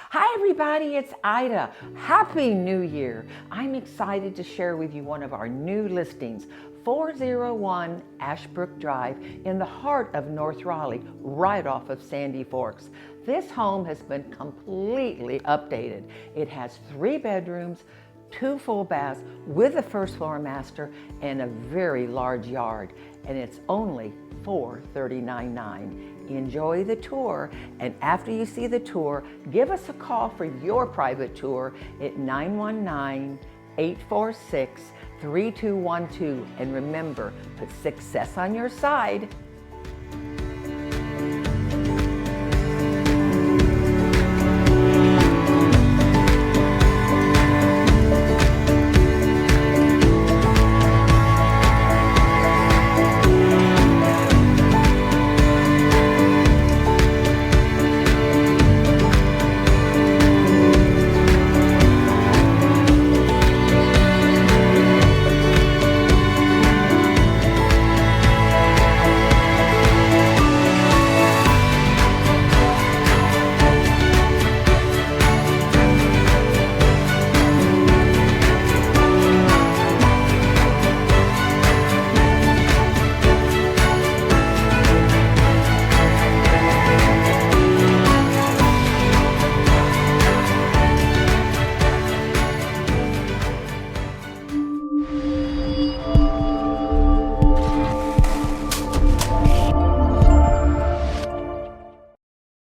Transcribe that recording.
Hi everybody, it's Ida. Happy New Year. I'm excited to share with you one of our new listings, 401 Ashebrook Drive in the heart of North Raleigh, right off of Sandy Forks. This home has been completely updated. It has 3 bedrooms, 2 full baths with a first floor master and a very large yard, and it's only $439,900. Enjoy the tour, and after you see the tour, give us a call for your private tour at 919-846-3212, and remember, put success on your side.